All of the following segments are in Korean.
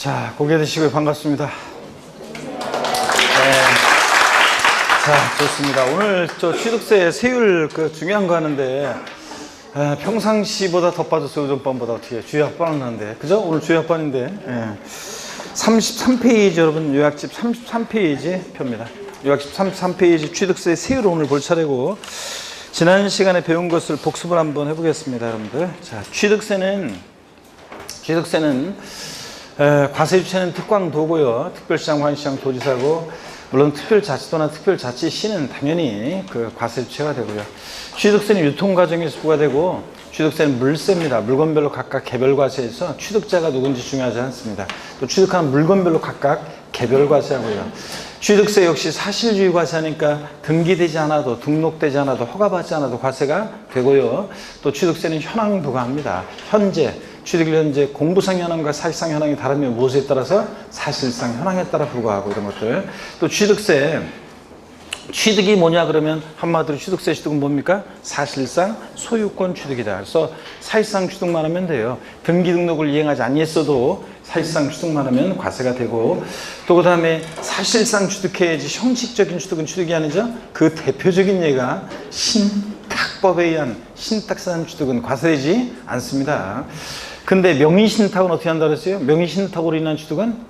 자, 고개 드시고 반갑습니다. 자, 좋습니다. 오늘 취득세 세율 중요한 거 하는데, 평상시보다 더 빠졌어요. 오전반보다 어떻게 주요학반은 하는데, 그죠? 오늘 주요학반인데, 33페이지 여러분 요약집 33페이지 표입니다. 요약집 33페이지 취득세 세율을 오늘 볼 차례고, 지난 시간에 배운 것을 복습을 한번 해보겠습니다, 여러분들. 자, 취득세는 과세 주체는 특광도고요. 특별시장, 관시장, 도지사고, 물론 특별자치도나 특별자치시는 당연히 그 과세 주체가 되고요. 취득세는 유통 과정에서 부과되고, 취득세는 물세입니다. 물건별로 각각 개별 과세해서 취득자가 누군지 중요하지 않습니다. 또 취득한 물건별로 각각 개별 과세하고요. 취득세 역시 사실주의 과세하니까 등기되지 않아도, 등록되지 않아도, 허가받지 않아도 과세가 되고요. 또 취득세는 현황 부과합니다. 취득일 현재 공부상 현황과 사실상 현황이 다르면 무엇에 따라서? 사실상 현황에 따라 부과하고 이런 것들. 또 취득이 뭐냐 그러면 한마디로 취득세 취득은 뭡니까? 사실상 소유권 취득이다. 그래서 사실상 취득만 하면 돼요. 등기 등록을 이행하지 아니했어도 사실상 취득만 하면 과세가 되고, 또 그 다음에 사실상 취득해야지 형식적인 취득은 취득이 아니죠. 그 대표적인 예가 신탁법에 의한 신탁산 취득은 과세되지 않습니다. 근데 명의신탁은 어떻게 한다고 했어요? 명의신탁으로 인한 취득은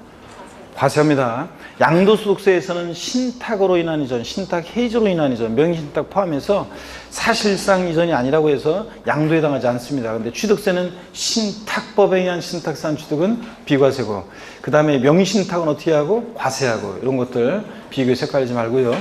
과세합니다. 양도소득세에서는 신탁으로 인한 이전, 신탁 해지로 인한 이전, 명의신탁 포함해서 사실상 이전이 아니라고 해서 양도에 해당하지 않습니다. 근데 취득세는 신탁법에 의한 신탁산 취득은 비과세고, 그 다음에 명의신탁은 어떻게 하고? 과세하고, 이런 것들 비교해서 헷갈리지 말고요.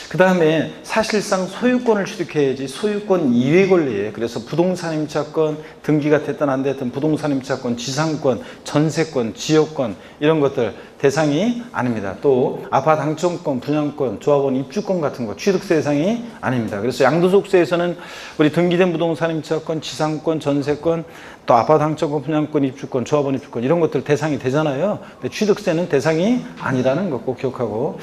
그 다음에 사실상 소유권을 취득해야지 소유권 이외 권리에, 그래서 부동산 임차권, 등기가 됐든 안 됐든 부동산 임차권, 지상권, 전세권, 지역권 이런 것들 대상이 아닙니다. 또 아파트 당첨권, 분양권, 조합원 입주권 같은 거 취득세 대상이 아닙니다. 그래서 양도소득세에서는 우리 등기된 부동산 임차권, 지상권, 전세권, 또 아파트 당첨권, 분양권, 입주권, 조합원 입주권 이런 것들 대상이 되잖아요. 근데 취득세는 대상이 아니라는 거 꼭 기억하고,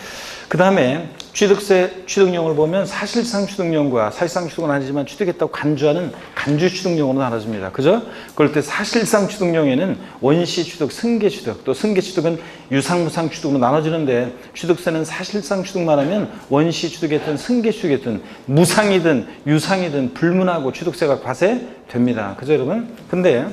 그 다음에 취득세 취득용을 보면 사실상 취득용과 사실상 취득은 아니지만 취득했다고 간주하는 간주 취득용으로 나눠집니다. 그죠? 그럴 때 사실상 취득용에는 원시 취득, 승계 취득, 또 승계 취득은 유상무상 취득으로 나눠지는데, 취득세는 사실상 취득만 하면 원시 취득이든 승계 취득이든 무상이든 유상이든 불문하고 취득세가 과세됩니다. 그죠, 여러분? 근데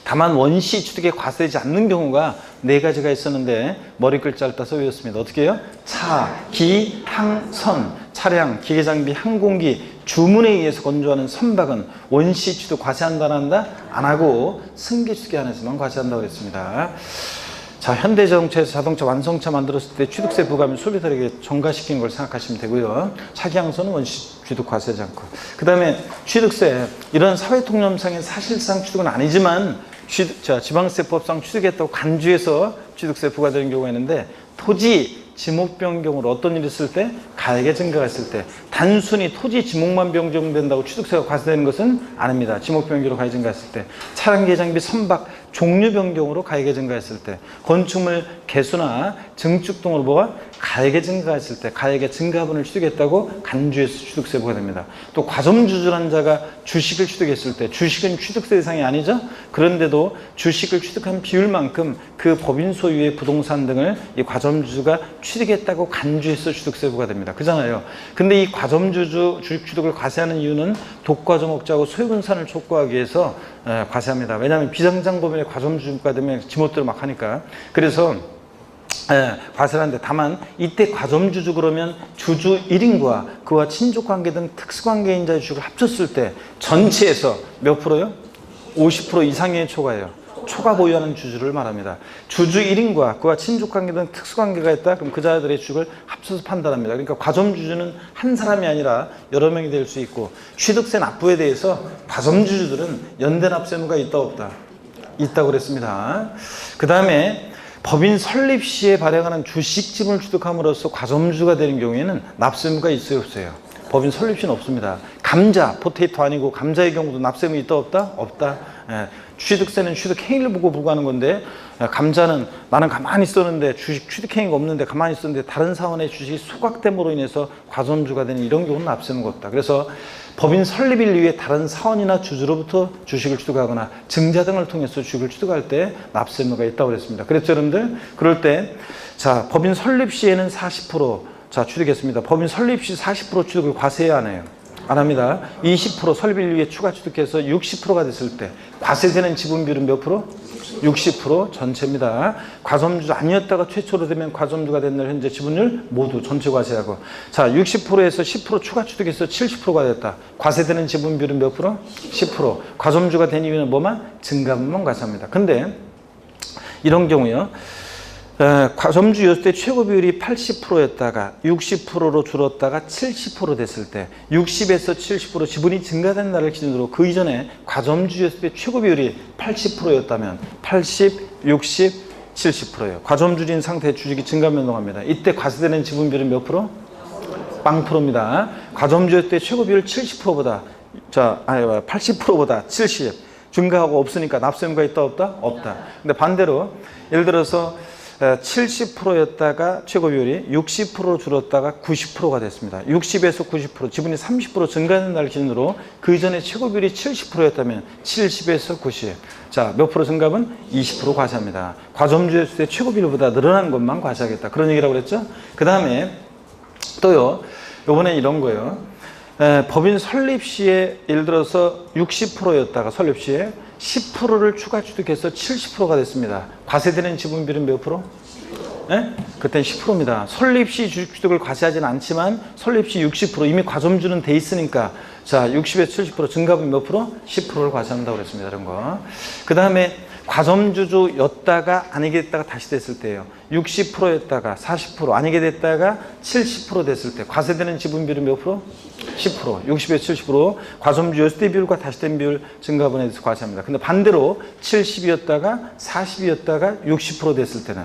다만 원시 취득에 과세되지 않는 경우가 4가지가 있었는데 머리 글자를 따서 외웠습니다. 어떻게 해요? 차, 기, 항, 선. 차량, 기계장비, 항공기, 주문에 의해서 건조하는 선박은 원시 취득 과세한다 안 한다? 안 하고 승계 취득에 한해서만 과세한다고 그랬습니다. 자, 현대자동차에서 자동차 완성차 만들었을 때 취득세 부과하면 소비자에게 전가시키는 걸 생각하시면 되고요. 차기항소는 원시 취득 과세하지 않고, 그 다음에 취득세, 이런 사회통념상의 사실상 취득은 아니지만 지방세법상 취득했다고 간주해서 취득세 부과되는 경우가 있는데, 토지 지목 변경으로 어떤 일이 있을 때? 가액의 증가가 있을 때. 단순히 토지 지목만 변경된다고 취득세가 과세되는 것은 아닙니다. 지목 변경으로 가액 증가했을 때, 차량 계장비 선박 종류 변경으로 가액의 증가했을 때, 건축물 개수나 증축 등으로 뭐가 가액의 증가했을 때 가액의 증가분을 취득했다고 간주해서 취득세 부과됩니다. 또 과점주주란 자가 주식을 취득했을 때, 주식은 취득세 대상이 아니죠. 그런데도 주식을 취득한 비율만큼 그 법인 소유의 부동산 등을 이 과점주주가 취득했다고 간주해서 취득세 부과됩니다. 그잖아요. 근데 이 과점주주 주식 취득을 과세하는 이유는 독과점업자하고 소유분산을 촉구하기 위해서 과세합니다. 왜냐하면 비상장법인의 과점주주가 되면 지멋대로 막 하니까. 그래서 과세를 하는데, 다만 이때 과점주주 그러면 주주 1인과 그와 친족관계 등 특수관계인자의 주식을 합쳤을 때 전체에서 몇 프로요? 50% 이상의 초과예요. 초과 보유하는 주주를 말합니다. 주주 1인과 그와 친족관계 등 특수관계가 있다? 그럼 그 자들의 주식을 합쳐서 판단합니다. 그러니까 과점주주는 한 사람이 아니라 여러 명이 될 수 있고, 취득세 납부에 대해서 과점주주들은 연대납세 의무가 있다 없다? 있다고 그랬습니다. 그 다음에 법인 설립 시에 발행하는 주식 지분을 취득함으로써 과점주주가 되는 경우에는 납세 의무가 있어요 없어요? 법인 설립 시는 없습니다. 감자, 포테이토 아니고 감자의 경우도 납세 의무 있다 없다? 없다. 취득세는 취득 행위를 보고 부과하는 건데, 감자는 나는 가만히 있었는데 주식 취득행위가 없는데 가만히 있었는데 다른 사원의 주식이 소각됨으로 인해서 과점주가 되는 이런 경우는 납세의무가 없다. 그래서 법인 설립일 이후에 다른 사원이나 주주로부터 주식을 취득하거나 증자 등을 통해서 주식을 취득할 때 납세의무가 있다고 그랬습니다. 그랬죠, 여러분들? 그럴 때 자, 법인 설립 시에는 40% 자, 취득했습니다. 법인 설립 시 40% 취득을 과세해야 안 해요? 안 합니다. 20% 설립일 이후에 추가 취득해서 60%가 됐을 때 과세되는 지분 비율은 몇 프로? 60% 전체입니다. 과점주 아니었다가 최초로 되면 과점주가 된 날 현재 지분율 모두 전체 과세하고 자 60%에서 10% 추가 취득해서 70%가 됐다. 과세되는 지분 비율은 몇 프로? 10%. 과점주가 된 이유는 뭐만? 증가분만 과세합니다. 근데 이런 경우요. 과점주 였을 때 최고 비율이 80%였다가 60%로 줄었다가 70% 됐을 때 60에서 70% 지분이 증가된 날을 기준으로 그 이전에 과점주였을 때 최고 비율이 80%였다면 80, 60, 70%예요. 과점주인 상태의 주식이 증가 변동합니다. 이때 과세되는 지분 비율은 몇 프로? 0%입니다. 과점주였을 때 최고 비율 70%보다 80%보다 70 증가하고 없으니까 납세의무가 있다 없다? 없다. 근데 반대로 예를 들어서 70%였다가 최고 비율이 60%로 줄었다가 90%가 됐습니다. 60에서 90% 지분이 30% 증가하는 날 기준으로 그 이전에 최고 비율이 70%였다면 70에서 90. 자, 몇 프로 증가분? 20% 과세합니다. 과점주였을 때 최고 비율보다 늘어난 것만 과세하겠다. 그런 얘기라고 그랬죠? 그 다음에 또요. 요번에 이런 거예요. 법인 설립 시에 예를 들어서 60%였다가 설립 시에 10%를 추가 취득해서 70%가 됐습니다. 과세되는 지분 비율은 몇 프로? 그땐 10%입니다. 설립 시 주식 취득을 과세하지는 않지만 설립 시 60% 이미 과점주는 돼 있으니까 자 60에서 70% 증가분 몇 프로? 10%를 과세한다고 그랬습니다. 이런 거. 그 다음에 과점주였다가 아니게 됐다가 다시 됐을 때예요. 60%였다가 40% 아니게 됐다가 70% 됐을 때 과세되는 지분 비율은 몇 프로? 10%. 60에서 70% 과점주였을 때 비율과 다시 된 비율 증가분에 대해서 과세합니다. 근데 반대로 70이었다가 40이었다가 60% 됐을 때는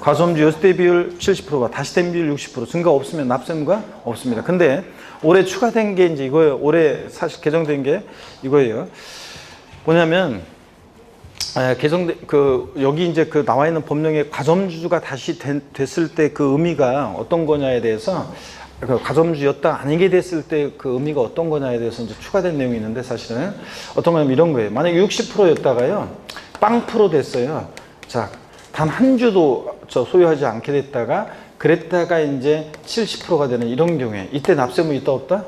과점주였을 때 비율 70%가 다시 된 비율 60% 증가 없으면 납세의무가 없습니다. 근데 올해 추가된 게 이제 이거예요. 올해 사실 개정된 게 이거예요. 뭐냐면 개정된 여기 이제 나와 있는 법령에 과점주가 다시 됐을 때 그 의미가 어떤 거냐에 대해서 과점주였다 아니게 됐을 때 그 의미가 어떤 거냐에 대해서 이제 추가된 내용이 있는데 사실은 어떤 거냐면 이런 거예요. 만약에 60%였다가요 0% 됐어요. 자, 단 한 주도 소유하지 않게 됐다가 그랬다가 이제 70%가 되는 이런 경우에 이때 납세의무 있다 없다?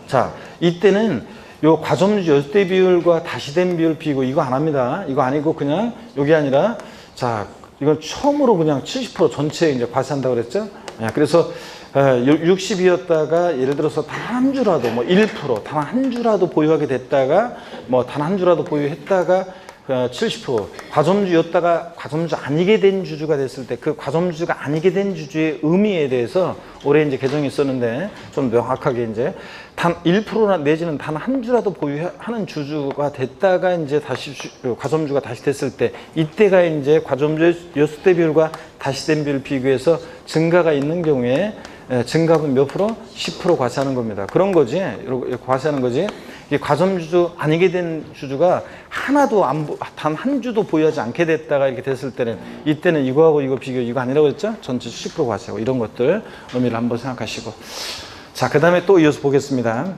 자, 이때는 요 과점주였을 때 비율과 다시 된 비율 비고 이거 안 합니다. 이거 아니고 그냥 요게 아니라 자, 이건 처음으로 그냥 70% 전체 이제 과세한다고 그랬죠? 그래서 60이었다가 예를 들어서 단 한 주라도 뭐 1%, 단 한 주라도 보유하게 됐다가 뭐 단 한 주라도 보유했다가 70% 과점주였다가 과점주 아니게 된 주주가 됐을 때 그 과점주가 아니게 된 주주의 의미에 대해서 올해 이제 개정이 있었는데 좀 명확하게 이제 단 1%나 내지는 단 한 주라도 보유하는 주주가 됐다가 이제 다시 과점주가 다시 됐을 때 이때가 이제 과점주였을 때 비율과 다시 된 비율 비교해서 증가가 있는 경우에 증가분 몇 프로? 10% 과세하는 겁니다. 그런 거지. 이렇게 과세하는 거지. 과점주주 아니게 된 주주가 하나도 단 한 주도 보유하지 않게 됐다가 이렇게 됐을 때는 이때는 이거하고 이거 비교 이거 아니라고 했죠? 전체 10% 과세하고 이런 것들 의미를 한번 생각하시고 자, 그 다음에 또 이어서 보겠습니다.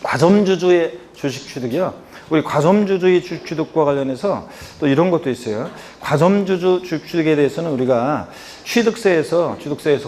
과점주주의 주식 취득이요. 우리 과점주주의 주식 취득과 관련해서 또 이런 것도 있어요. 과점주주 주식 취득에 대해서는 우리가 취득세에서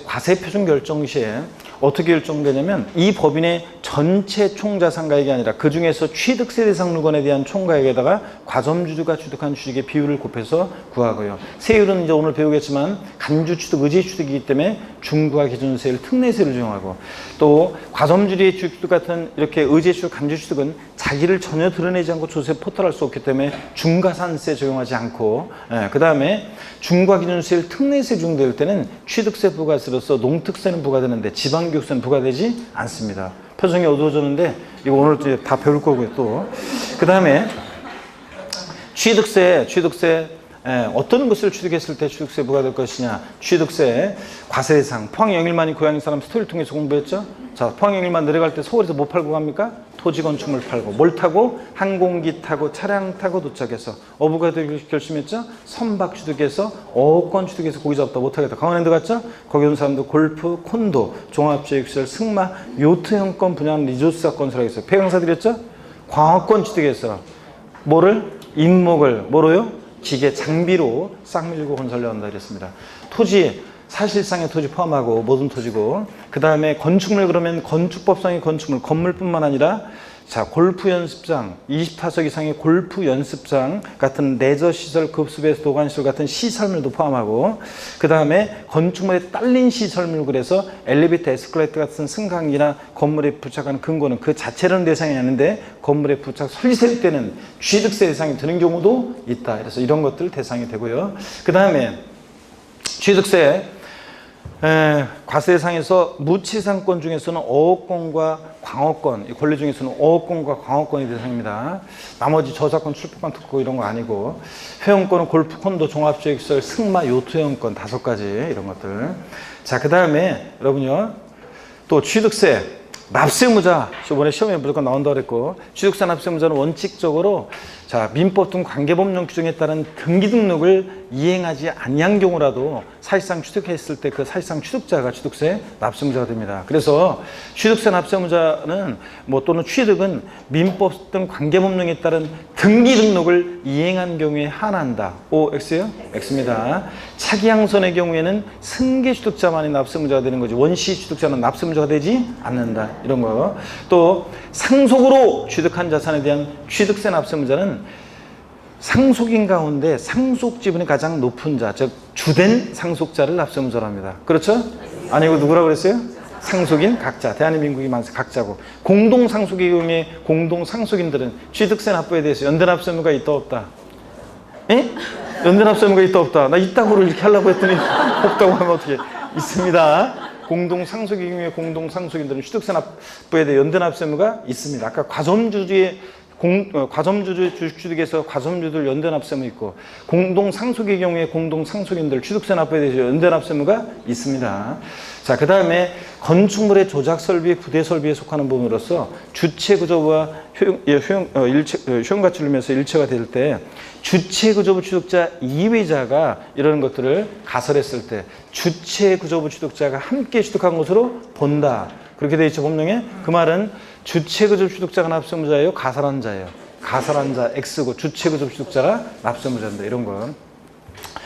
과세 표준 결정 시에 어떻게 결정되냐면 이 법인의 전체 총자산가액이 아니라 그 중에서 취득세 대상 물건에 대한 총가액에다가 과점주주가 취득한 주식의 비율을 곱해서 구하고요. 세율은 이제 오늘 배우겠지만 간주 취득, 의제 취득이기 때문에 중과 기준세율, 특례세를 적용하고 또 과점주주의 주식 취득 같은 이렇게 의제 취득, 간주 취득은 자기를 전혀 드러내지 않고 조세 포탈할 수 없기 때문에 중과산세 적용하지 않고 그 다음에 중과 기준세율, 특례세 적용될 때는 취득세 부가세로서 농특세는 부과되는데 지방교육세는 부과되지 않습니다. 표정이 어두워졌는데 이거 오늘 이제 다 배울 거고요. 또 그 다음에 취득세 어떤 것을 취득했을 때 취득세 부과될 것이냐. 취득세, 과세대상, 포항 영일만이 고향인 사람 스토리를 통해서 공부했죠. 자, 포항 영일만 내려갈 때 서울에서 뭐 팔고 갑니까? 토지 건축물 팔고. 뭘 타고? 항공기 타고 차량 타고 도착해서. 어부가 되기로 결심했죠. 선박 취득해서 어권 취득해서 고기 잡다 못하겠다. 강원랜드 갔죠. 거기 온 사람도 골프, 콘도, 종합체육시설, 승마, 요트형권 분양 리조트사 건설하고 있어요. 폐강사들이었죠. 광어권 취득해서 뭐를? 임목을 뭐로요? 기계 장비로 싹 밀고 건설려 한다 이랬습니다. 토지, 사실상의 토지 포함하고 모든 토지고, 그 다음에 건축물 그러면 건축법상의 건축물, 건물뿐만 아니라 자, 골프 연습장, 20타석 이상의 골프 연습장 같은 레저 시설, 급수배수 도관시설 같은 시설물도 포함하고, 그 다음에 건축물에 딸린 시설물, 그래서 엘리베이터, 에스컬레이터 같은 승강기나 건물에 부착하는 근거는 그 자체로는 대상이 아닌데 건물에 부착 설치될 때는 취득세 대상이 되는 경우도 있다. 그래서 이런 것들 대상이 되고요. 그 다음에 취득세 과세 대상에서 무치상권 중에서는 어업권과 광어권, 이 권리 중에서는 어업권과 광어권이 대상입니다. 나머지 저작권, 출판권, 특허 이런 거 아니고, 회원권은 골프, 콘도, 종합주택시설, 승마, 요트 회원권 5가지 이런 것들. 자, 그 다음에 여러분요, 또 취득세, 납세의무자, 이번에 시험에 무조건 나온다고 그랬고, 취득세 납세의무자는 원칙적으로 자, 민법 등 관계법령 규정에 따른 등기 등록을 이행하지 아니한 경우라도 사실상 취득했을 때 그 사실상 취득자가 취득세 납세의무자가 됩니다. 그래서 취득세 납세의무자는 뭐 또는 취득은 민법 등 관계법령에 따른 등기 등록을 이행한 경우에 한한다. O, X요? X입니다. 차기양선의 경우에는 승계 취득자만이 납세의무자가 되는 거지, 원시 취득자는 납세의무자가 되지 않는다. 이런 거. 또 상속으로 취득한 자산에 대한 취득세 납세의무자는 상속인 가운데 상속 지분이 가장 높은 자, 즉 주된 상속자를 납세의무자로 합니다. 그렇죠? 아니고 누구라고 그랬어요? 상속인 각자. 대한민국이 많습니다. 각자고. 공동 상속의 경우에 공동 상속인들은 취득세 납부에 대해서 연대 납세의무가 있다 없다? 에? 연대 납세의무가 있다 없다? 나 있다고를 이렇게 하려고 했더니 없다고 하면 어떻게? 있습니다. 공동 상속의 경우에 공동 상속인들은 취득세 납부에 대해 연대 납세의무가 있습니다. 아까 과점주주의 과점주주 주식취득에서 과점주들 연대 납세의무 있고, 공동 상속의 경우에 공동 상속인들 취득세 납부에 대해서 연대 납세의무가 있습니다. 자, 그 다음에 건축물의 조작 설비, 부대 설비에 속하는 부분으로서 주체 구조부와 효용가치를 이루면서 일체가 될 때 주체 구조부 취득자 이외자가 이런 것들을 가설했을 때 주체 구조부 취득자가 함께 취득한 것으로 본다. 그렇게 되어 있죠, 법령에. 그 말은 주체구조 취득자가 납세의무자예요? 가설한 자예요? 가설한 자 X고 주체구조 취득자가 납세의무자인다. 이런 거.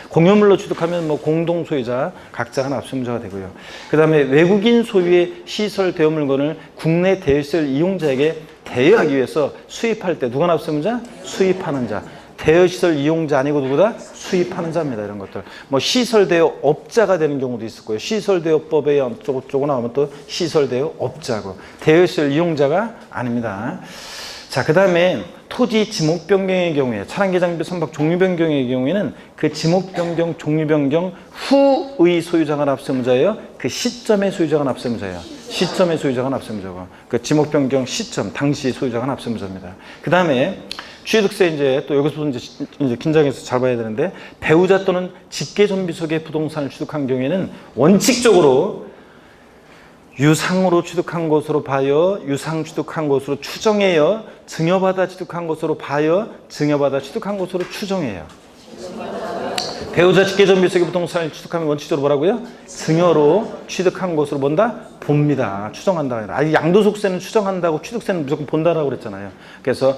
공유물로 취득하면 뭐 공동소유자 각자가 납세의무자가 되고요. 그 다음에 외국인 소유의 시설 대여 물건을 국내 대여시설 이용자에게 대여하기 위해서 수입할 때 누가 납세의무자? 수입하는 자. 대여시설 이용자 아니고 누구다? 수입하는 자입니다. 이런 것들. 뭐 시설대여 업자가 되는 경우도 있을 거예요. 시설대여법에 어쩌고 나오면 또 시설대여 업자고. 대여시설 이용자가 아닙니다. 자, 그 다음에 토지 지목 변경의 경우에, 차량계 장비 선박 종류 변경의 경우에는 그 지목 변경, 종류 변경 후의 소유자가 납세의무자예요? 그 시점의 소유자가 납세의무자예요? 시점의 소유자가 납세의무자고. 그 지목 변경 시점, 당시 소유자가 납세의무자입니다. 그 다음에 취득세 이제 또 여기서부터 이제 긴장해서 잘 봐야 되는데, 배우자 또는 직계존비속의 부동산을 취득한 경우에는 원칙적으로 유상으로 취득한 것으로 봐요, 유상 취득한 것으로 추정해요, 증여받아 취득한 것으로 봐요, 증여받아 취득한 것으로 추정해요. 배우자 직계존비속의 부동산을 취득하면 원칙적으로 뭐라고요? 증여로 취득한 것으로 본다? 봅니다. 추정한다. 아니, 양도소득세는 추정한다고 취득세는 무조건 본다라고 그랬잖아요. 그래서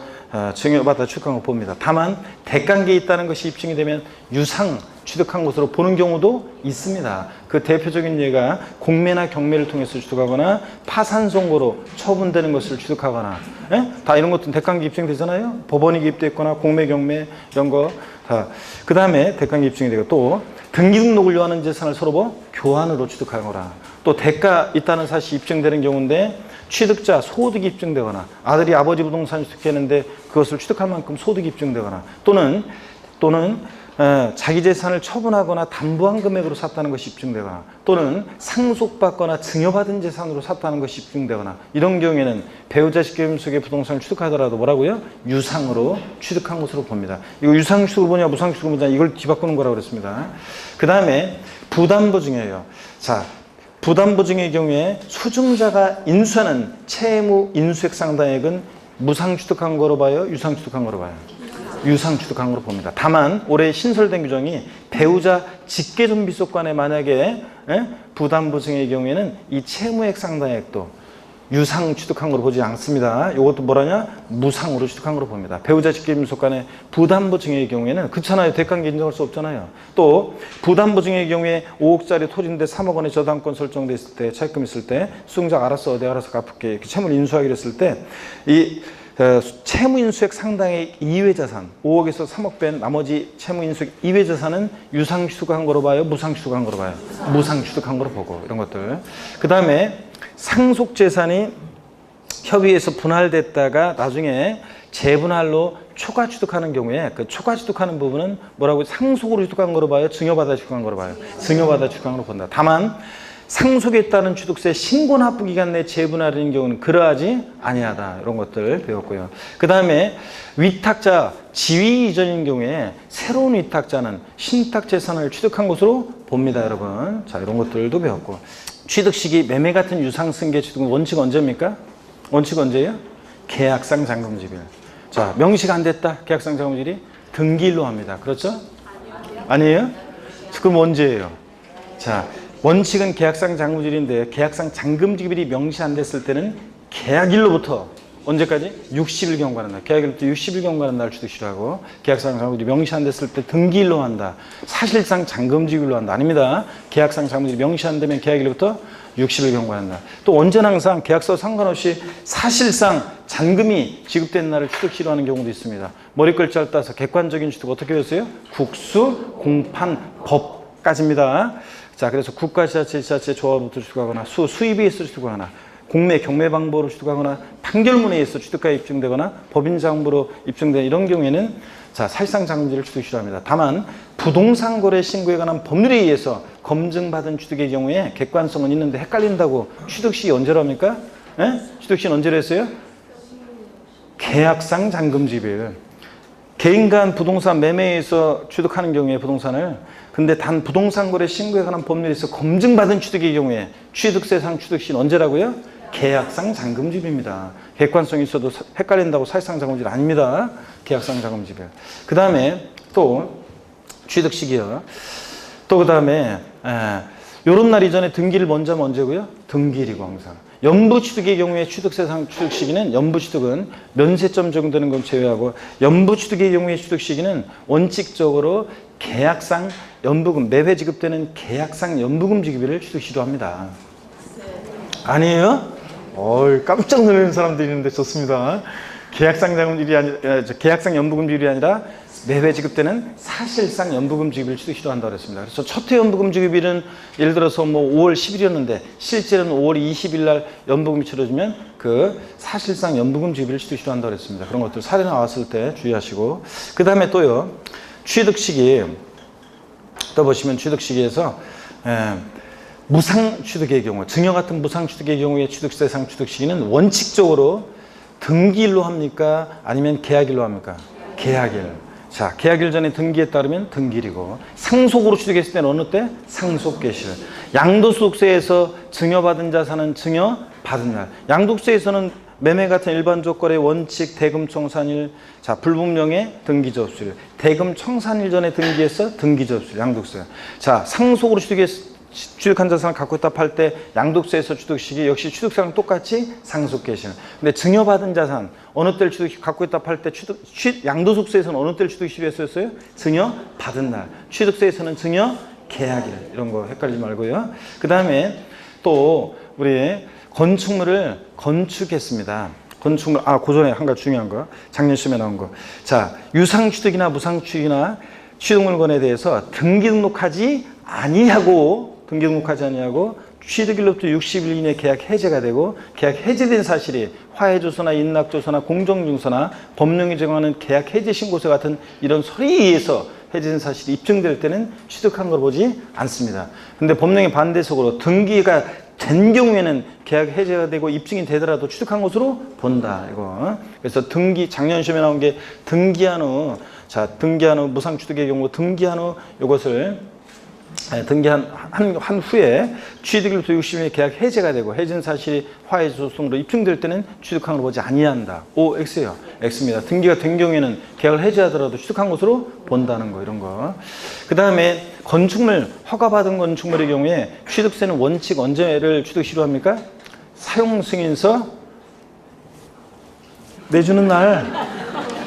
증여받아 취득한 거 봅니다. 다만 대관계에 있다는 것이 입증이 되면 유상 취득한 것으로 보는 경우도 있습니다. 그 대표적인 예가 공매나 경매를 통해서 취득하거나 파산선고로 처분되는 것을 취득하거나, 다 이런 것들은 대관계 입증되잖아요. 법원이 개입됐거나 공매, 경매 이런 거 다. 그 다음에 대관계 입증이 되고, 또 등기 등록을 요하는 재산을 서로 뭐 교환으로 취득하거나, 또 대가 있다는 사실이 입증되는 경우인데 취득자 소득이 입증되거나, 아들이 아버지 부동산을 취득했는데 그것을 취득할 만큼 소득이 입증되거나, 또는 자기 재산을 처분하거나 담보한 금액으로 샀다는 것이 입증되거나 또는 상속받거나 증여받은 재산으로 샀다는 것이 입증되거나 이런 경우에는 배우자 직계명 속의 부동산을 취득하더라도 뭐라고요? 유상으로 취득한 것으로 봅니다. 이거 유상 취득을 보냐 무상 취득을 보냐 이걸 뒤바꾸는 거라고 그랬습니다. 그 다음에 부담보증이에요. 자, 부담보증의 경우에 소증자가 인수하는 채무 인수액 상당액은 무상 취득한 거로 봐요? 유상 취득한 거로 봐요? 유상 취득한 거로 봅니다. 다만 올해 신설된 규정이 배우자 직계존비속간에 만약에 부담보증의 경우에는 이 채무액 상당액도 유상 취득한 거로 보지 않습니다. 이것도 뭐라냐? 무상으로 취득한 거로 봅니다. 배우자 직계존비속간의 부담보증의 경우에는 그렇잖아요. 대가관계 인정할 수 없잖아요. 또 부담보증의 경우에 5억짜리 토지인데 3억 원의 저당권 설정돼 있을 때 차입금 있을 때 수증자가 알았어 내가 알아서 갚을게 이렇게 채무를 인수하기로 했을 때 이 채무인수액 상당의 이외 자산 5억에서 3억 뺀 나머지 채무인수액 이외 자산은 유상 취득한 거로 봐요? 무상 취득한 거로 봐요? 무상 취득한 거로 보고 이런 것들. 그 다음에 상속재산이 협의해서 분할됐다가 나중에 재분할로 초과 취득하는 경우에 그 초과 취득하는 부분은 뭐라고 상속으로 취득한 거로 봐요? 증여받아 취득한 거로 봐요? 증여받아 취득한 거로 본다. 다만 상속에 따른 취득세 신고 납부 기간 내 재분할인 경우는 그러하지 아니하다. 이런 것들 배웠고요. 그 다음에 위탁자 지위 이전인 경우에 새로운 위탁자는 신탁 재산을 취득한 것으로 봅니다. 여러분. 자, 이런 것들도 배웠고 취득 시기 매매 같은 유상 승계 취득은 원칙 언제입니까? 원칙 언제예요? 계약상 잔금지별. 자, 명시가 안 됐다. 계약상 잔금지별이 등기일로 합니다. 그렇죠? 아니에요? 그럼 언제예요? 자, 원칙은 계약상 잔금지별인데 계약상 잔금지별이 명시 안 됐을 때는 계약일로부터 언제까지? 60일 경과하는 날. 계약일로부터 60일 경과하는 날 취득시로 하고 계약상 잔금지별이 명시 안 됐을 때 등기일로 한다. 사실상 잔금지별로 한다. 아닙니다. 계약상 잔금지별이 명시 안 되면 계약일로부터 60일 경과하는 날. 또 언제나 항상 계약서 상관없이 사실상 잔금이 지급된 날을 취득시로 하는 경우도 있습니다. 머리글자를 따서 객관적인 취득 어떻게 되었어요? 국수, 공판, 법까지입니다. 자, 그래서 국가, 지자체, 지자체 조합부터 취득하거나 수입에 의해서 취득하거나 공매, 경매 방법으로 취득하거나 판결문에 의해서 취득가 입증되거나 법인장부로 입증된 이런 경우에는 자, 사실상 잔금지를 취득시로 합니다. 다만 부동산 거래 신고에 관한 법률에 의해서 검증받은 취득의 경우에 객관성은 있는데 헷갈린다고 취득시 언제로 합니까? 취득시는 언제로 했어요? 계약상 잔금지별. 개인 간 부동산 매매에서 취득하는 경우에 부동산을 근데 단 부동산 거래 신고에 관한 법률에서 검증받은 취득의 경우에 취득세상 취득시는 언제라고요? 계약상 잔금지별입니다. 객관성이 있어도 헷갈린다고 사실상 잔금지별 아닙니다. 계약상 잔금지별. 그 다음에 또 취득 시기요. 또 그 다음에 요런 날 이전에 등기를 먼저 하면 언제고요? 등기일이고 항상. 연부 취득의 경우에 취득세상 취득 시기는 연부 취득은 면세점 정도 되는 건 제외하고 연부 취득의 경우에 취득 시기는 원칙적으로 계약상 연부금 매회 지급되는 계약상 연부금 지급일을 취득 시도합니다. 아니에요? 깜짝 놀라는 사람들이 있는데 좋습니다. 계약상 잔금질이 아니라 계약상 연부금 지급이 아니라 매회 지급되는 사실상 연부금 지급을 취득 시도한다고 그랬습니다. 그래서 첫회 연부금 지급일은 예를 들어서 뭐 5월 10일이었는데 실제로는 5월 20일 날 연부금이 치러지면 그 사실상 연부금 지급을 취득 시도한다고 그랬습니다. 그런 것들 사례 나왔을 때 주의하시고 그 다음에 또요 취득 시기 또 보시면 취득 시기에서 무상 취득의 경우 증여 같은 무상 취득의 경우에 취득세상 취득 시기는 원칙적으로 등기일로 합니까? 아니면 계약일로 합니까? 계약일. 자, 계약일 전에 등기에 따르면 등기일이고 상속으로 취득했을 때는 어느 때? 상속개시. 양도소득세에서 증여받은 자산은 증여받은 날. 양도세에서는 매매 같은 일반 조건의 원칙, 대금 청산일, 자 불분명의 등기 접수일, 대금 청산일 전에 등기해서 등기 접수일, 양도세. 자 상속으로 취득한 자산을 갖고 있다 팔 때 양도세에서 취득 시기 역시 취득세랑 똑같이 상속개시. 근데 증여받은 자산 어느 때를 갖고 있다 팔 때 양도소득세에서는 어느 때를 취득 시기했었어요? 증여받은 날. 취득세에서는 증여 계약일. 이런 거 헷갈리지 말고요. 그 다음에 또 우리 건축물을 건축했습니다. 건축물, 그 전에 한 가지 중요한 거. 작년 시험에 나온 거. 자, 유상취득이나 무상취득이나 취득물건에 대해서 등기 등록하지 아니하고 취득일로부터 60일 이내 계약 해제가 되고 계약 해제된 사실이 화해조서나 인락조서나 공정증서나 법령이 정하는 계약 해제 신고서 같은 이런 서류에 의해서 해진 사실이 입증될 때는 취득한 걸 보지 않습니다. 근데 법령의 반대속으로 등기가 된 경우에는 계약 해제가 되고 입증이 되더라도 취득한 것으로 본다. 이거. 그래서 등기, 작년 시험에 나온 게 등기한 후, 자, 등기한 후 무상취득의 경우 등기한 후 이것을 등기한 한 후에 취득일부터 60일에 계약 해제가 되고 해진 사실이 화해제 소송으로 입증될 때는 취득한 걸 보지 아니한다. O, X예요. X입니다. 등기가 된 경우에는 계약을 해제하더라도 취득한 것으로 본다는 거, 이런 거. 그 다음에 건축물, 허가받은 건축물의 경우에 취득세는 원칙 언제를 취득시로 합니까? 사용승인서 내주는 날.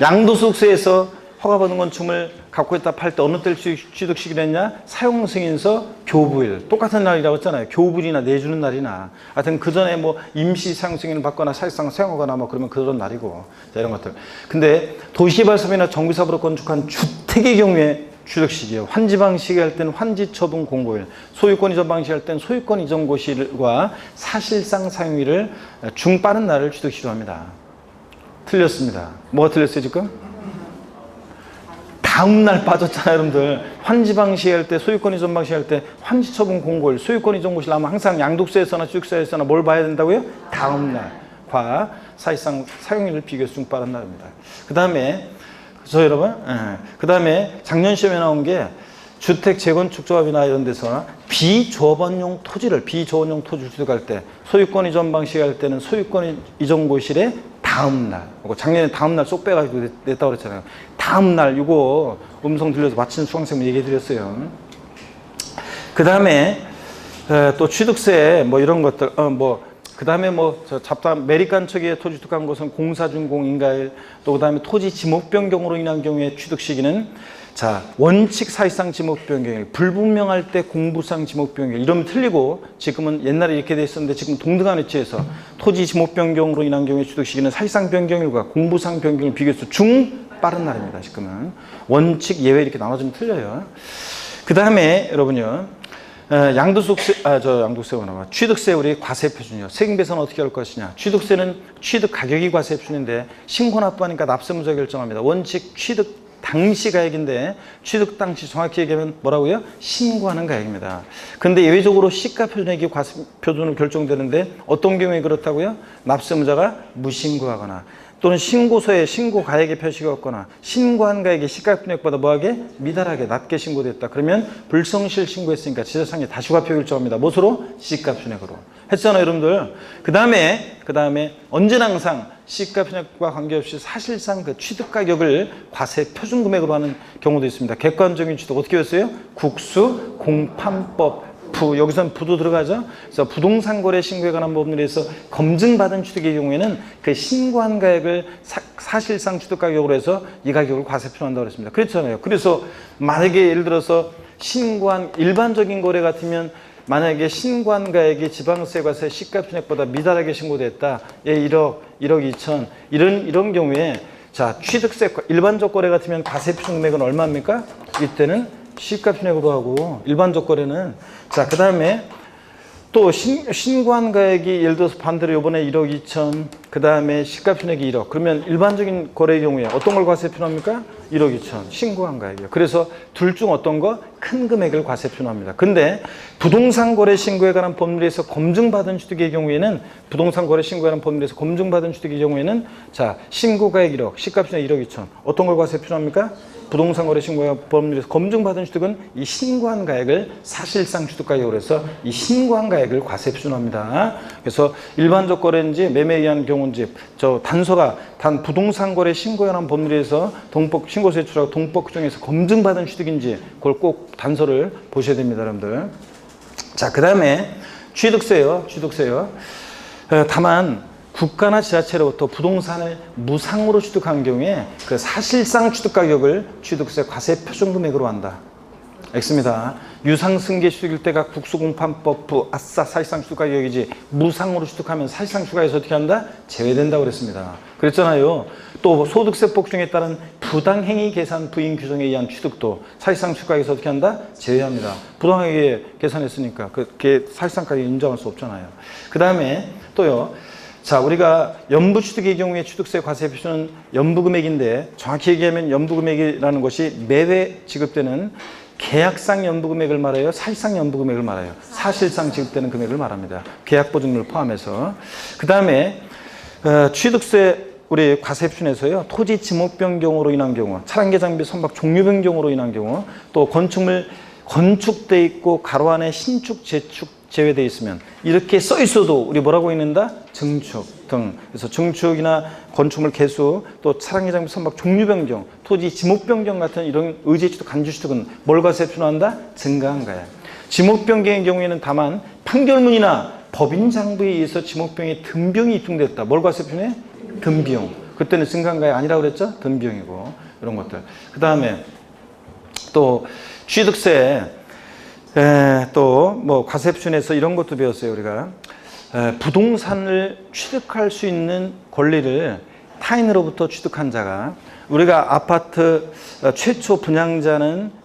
양도소득세에서 허가받은 건축물 갖고 있다 팔 때 어느 때를 취득시키려 했냐? 사용승인서 교부일. 똑같은 날이라고 했잖아요. 교부일이나 내주는 날이나. 하여튼 그 전에 뭐 임시 사용승인을 받거나 사실상 사용하거나 뭐 그러면 그런 날이고. 자, 이런 것들. 근데 도시개발사업이나 정비사업으로 건축한 주택의 경우에 취득시기요. 환지 방식이 할 때는 환지 처분 공고일, 소유권 이전 방식이 할 때는 소유권 이전 고시일과 사실상 사용일을 중빠른 날을 취득시로 합니다. 틀렸습니다. 뭐가 틀렸어요 지금? 다음 날 빠졌잖아요, 여러분들. 환지 방식 할 때, 소유권 이전 방식 할 때 환지 처분 공고일, 소유권 이전 고시일 하면 항상 양도세에서나 취득세에서나 뭘 봐야 된다고요? 다음 날과 사실상 사용일을 비교해서 중빠른 날입니다. 그 다음에 여러분, 그 다음에 작년 시험에 나온 게 주택 재건축 조합이나 이런 데서 비조합원용 토지를 취득할 때 소유권 이전 방식 할 때는 소유권 이전 고시일의 다음 날, 작년에 다음 날 쏙 빼가지고 냈다고 그랬잖아요. 다음 날, 이거 음성 들려서 마치는 수강생분 얘기해 드렸어요. 그 다음에 또 취득세 뭐 이런 것들, 그 다음에 잡다한 매립간척의 토지 취득한 것은 공사준공 인가일, 또 그 다음에 토지 지목 변경으로 인한 경우에 취득 시기는 자, 원칙 사실상 지목 변경일, 불분명할 때 공부상 지목 변경일, 이러면 틀리고 지금은 옛날에 이렇게 돼 있었는데 지금 동등한 위치에서 토지 지목 변경으로 인한 경우에 취득 시기는 사실상 변경일과 공부상 변경일 비교해서 중 빠른 날입니다. 지금은 원칙 예외 이렇게 나눠지면 틀려요. 그 다음에 여러분요. 취득세 우리 과세 표준이요. 세금배상은 어떻게 할 것이냐. 취득세는 취득 가격이 과세 표준인데 신고 납부하니까 납세무자 결정합니다. 원칙 취득 당시 가액인데 취득 당시 정확히 얘기하면 뭐라고요? 신고하는 가액입니다. 근데 예외적으로 시가 표준액이 과세 표준으로 결정되는데 어떤 경우에 그렇다고요? 납세무자가 무신고하거나 또는 신고서에 신고 가액의 표시가 없거나 신고한 가액이 시가표준액보다 뭐하게? 미달하게 낮게 신고됐다. 그러면 불성실 신고했으니까 지자상에 다시 과표 결정합니다. 무엇으로? 시가표준액으로. 했잖아요, 여러분들. 그 다음에 언제나 항상 시가표준액과 관계없이 사실상 그 취득 가격을 과세 표준금액으로 하는 경우도 있습니다. 객관적인 취득 어떻게 했어요? 국수, 공판법, 여기서는 부도 들어가죠. 그래서 부동산 거래 신고에 관한 법률에서 검증받은 취득의 경우에는 그 신고한 가액을 사실상 취득 가격으로 해서 이 가격을 과세 표준한다고 그랬습니다. 그렇잖아요. 그래서 만약에 예를 들어서 신고한 일반적인 거래 같으면 만약에 신고한 가액이 지방세 과세 시가표준액보다 미달하게 신고됐다. 1억, 1억 2천 이런 경우에 자 취득세 일반적 거래 같으면 과세 표준 금액은 얼마입니까? 이때는 시가표준액으로 하고 일반적 거래는 자 그 다음에 또 신고한 가액이 예를 들어서 반대로 이번에 1억 2천 그 다음에 시가표준액이 1억 그러면 일반적인 거래의 경우에 어떤 걸 과세 표준합니까? 1억 2천 신고한 가액이요. 그래서 둘 중 어떤 거? 큰 금액을 과세 표준합니다. 근데 부동산 거래 신고에 관한 법률에서 검증받은 취득의 경우에는 부동산 거래 신고에 관한 법률에서 검증받은 취득의 경우에는 자 신고 가액 1억 시가표준액 1억 2천 어떤 걸 과세 표준합니까? 부동산 거래 신고에 법률에서 검증받은 취득은 이 신고한 가액을 사실상 취득 가격으로 해서 이 신고한 가액을 과세 표준합니다. 그래서 일반적 거래인지 매매에 의한 경우인지 저 단서가 단 부동산 거래 신고에 관한 법률에서 동법 신고세 추락 동법 규정에서 검증받은 취득인지 그걸 꼭 단서를 보셔야 됩니다, 여러분들. 자, 그다음에 취득세요. 다만 국가나 지자체로부터 부동산을 무상으로 취득한 경우에 그 사실상 취득 가격을 취득세 과세 표준금액으로 한다. X입니다. 유상승계 취득일 때가 국수공판법부 아싸 사실상 취득 가격이지 무상으로 취득하면 사실상 추가해서 어떻게 한다? 제외된다고 그랬습니다. 그랬잖아요. 또 소득세법 중에 따른 부당행위 계산 부인 규정에 의한 취득도 사실상 취득 가격에서 어떻게 한다? 제외합니다. 부당하게 계산했으니까 그게 사실상 가격이 인정할 수 없잖아요. 그 다음에 또요. 자, 우리가 연부취득의 경우에 취득세 과세 표준은 연부금액인데 정확히 얘기하면 연부금액이라는 것이 매회 지급되는 계약상 연부금액을 말해요? 사실상 연부금액을 말해요? 사실상 지급되는 금액을 말합니다. 계약보증료를 포함해서. 그 다음에 취득세 우리 과세 표준에서요. 토지 지목 변경으로 인한 경우, 차량계 장비 선박 종류 변경으로 인한 경우, 또 건축물 건축돼 있고 가로 안에 신축, 재축 제외되어 있으면 이렇게 써 있어도 우리 뭐라고 읽는다? 증축 등. 그래서 증축이나 건축물 개수, 또 차량계 장비 선박 종류 변경, 토지 지목 변경 같은 이런 의제 취득, 간주 취득은 뭘 과세 표준한다? 증가한 거야. 지목 변경의 경우에는 다만 판결문이나 법인 장부에 의해서 지목 변경에 등비용이 입증됐다. 뭘 과세 표준해? 등비용. 그때는 증가한 거야 아니라고 그랬죠? 등비용이고 이런 것들. 그 다음에 또 취득세 또 뭐 과세 표준에서 이런 것도 배웠어요. 우리가 부동산을 취득할 수 있는 권리를 타인으로부터 취득한 자가, 우리가 아파트 최초 분양자는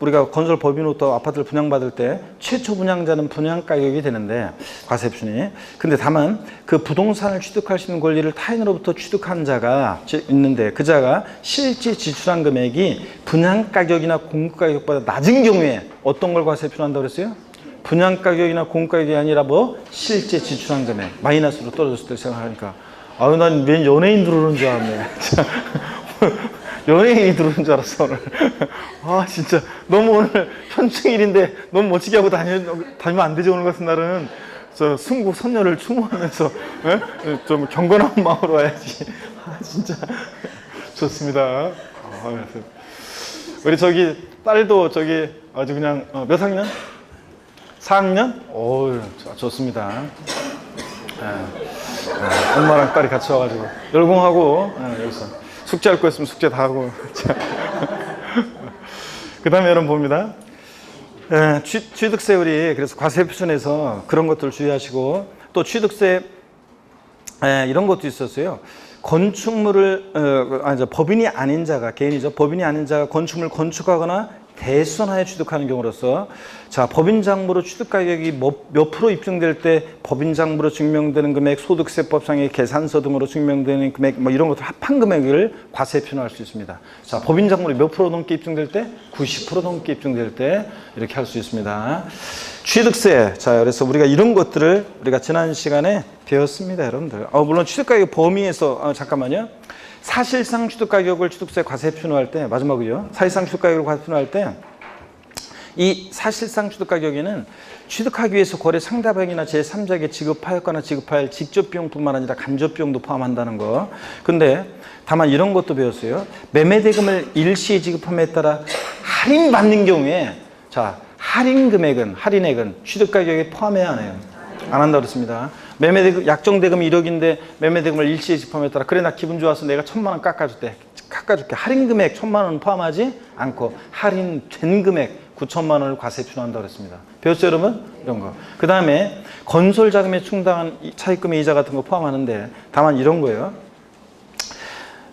우리가 건설 법인으로부터 아파트를 분양받을 때 최초 분양자는 분양 가격이 되는데 과세 표준이. 근데 다만 그 부동산을 취득할 수 있는 권리를 타인으로부터 취득한 자가 있는데 그 자가 실제 지출한 금액이 분양 가격이나 공급 가격보다 낮은 경우에 어떤 걸 과세 표준한다고 그랬어요? 분양 가격이나 공급 가격이 아니라 뭐 실제 지출한 금액 마이너스로 떨어졌을 때 생각하니까 아유 난 웬 연예인 들어오는 줄 알았네. 연예인이 들어오는 줄 알았어 오늘. 아 진짜 너무 오늘 현충일인데 너무 멋지게 하고 다니면 안 되지. 오늘 같은 날은 저 순국 선녀를 추모하면서 좀 경건한 마음으로 와야지. 아 진짜 좋습니다. 우리 저기 딸도 저기 아주 그냥 몇 학년? 4학년? 오 좋습니다. 엄마랑 딸이 같이 와가지고 열공하고 여기서 숙제할 거 있으면 숙제 다 하고. 그 다음에 여러분 봅니다. 취득세 우리 그래서 과세 표준에서 그런 것들 주의하시고, 또 취득세 이런 것도 있었어요. 건축물을 법인이 아닌 자가, 개인이죠. 법인이 아닌 자가 건축물을 건축하거나 대수선하여 취득하는 경우로서, 자 법인 장부로 취득 가격이 몇 프로 입증될 때 법인 장부로 증명되는 금액, 소득세법상의 계산서 등으로 증명되는 금액, 뭐 이런 것들 합한 금액을 과세 표준할 수 있습니다. 자 법인 장부로 몇 프로 넘게 입증될 때, 90% 넘게 입증될 때 이렇게 할 수 있습니다. 취득세. 자 그래서 우리가 이런 것들을 우리가 지난 시간에 배웠습니다, 여러분들. 물론 취득 가격 범위에서 잠깐만요. 사실상 취득가격을 취득세 과세 표준할 때, 마지막으로요. 사실상 취득가격을 과세 표준할 때, 이 사실상 취득가격에는 취득하기 위해서 거래 상대방이나 제3자에게 지급하였거나 지급할 직접 비용뿐만 아니라 간접 비용도 포함한다는 거. 근데 다만 이런 것도 배웠어요. 매매대금을 일시에 지급함에 따라 할인받는 경우에, 자 할인 금액은, 할인액은 취득가격에 포함해야 하네요. 안 한다고 그랬습니다. 매매대금, 약정대금이 1억인데 매매대금을 일시에 지급함에 따라, 그래 나 기분 좋아서 내가 1,000만 원 깎아줄게. 할인금액 1,000만 원은 포함하지 않고 할인된 금액 9천만 원을 과세 표준한다고 그랬습니다. 배웠어요 여러분? 이런 거. 그 다음에 건설자금에 충당한 차입금의 이자 같은 거 포함하는데, 다만 이런 거예요.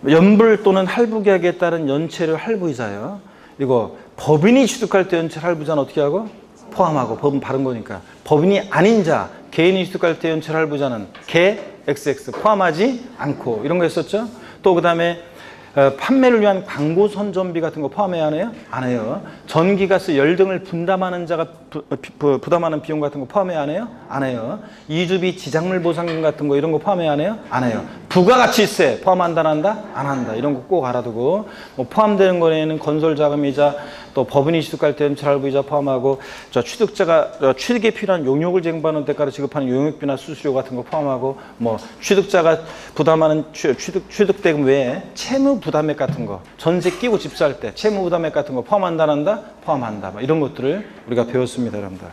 연불 또는 할부계약에 따른 연체료 할부이자요. 이거 법인이 취득할 때 연체료 할부자는 어떻게 하고? 포함하고, 법은 바른 거니까. 법인이 아닌 자, 개인이 취득할 때 연체료 할부자는 개 XX 포함하지 않고, 이런 거 했었죠. 또 그 다음에 판매를 위한 광고 선전비 같은 거 포함해야 하네요? 안 해요. 전기가스 열 등을 분담하는 자가 부담하는 비용 같은 거 포함해야 하네요? 안 해요. 이주비 지작물 보상금 같은 거 이런 거 포함해야 하네요? 안 해요. 부가가치세 포함한다 안 한다? 안 한다. 이런 거 꼭 알아두고, 뭐 포함되는 거에는 건설자금이자 또 법인이 취득할 때 연체할부이자 포함하고, 취득자가 취득에 필요한 용역을 쟁반원 대가로 지급하는 용역비나 수수료 같은 거 포함하고, 뭐 취득자가 부담하는 취득대금 외에 채무 부담액 같은 거, 전세 끼고 집 살 때 채무 부담액 같은 거 포함한다 안 한다? 포함한다. 뭐 이런 것들을 우리가 배웠습니다, 여러분들.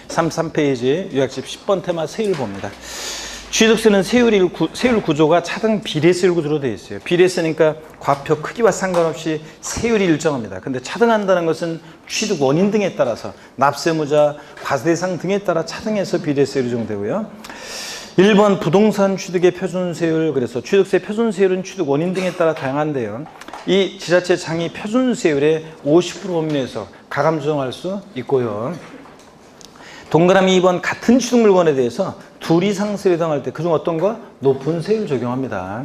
33페이지 요약집 10번 테마 세율 봅니다. 취득세는 세율 구조가 차등 비례세율 구조로 되어 있어요. 비례세니까 과표 크기와 상관없이 세율이 일정합니다. 근데 차등한다는 것은 취득 원인 등에 따라서, 납세무자, 과세대상 등에 따라 차등해서 비례세율이 적용되고요. 1번 부동산 취득의 표준세율. 그래서 취득세 표준세율은 취득 원인 등에 따라 다양한데요. 이 지자체 장이 표준세율의 50% 범위에서 가감 조정할 수 있고요. 동그라미 2번 같은 취득 물건에 대해서 둘 이상 세율에 해당할 때 그중 어떤 거? 높은 세율 적용합니다.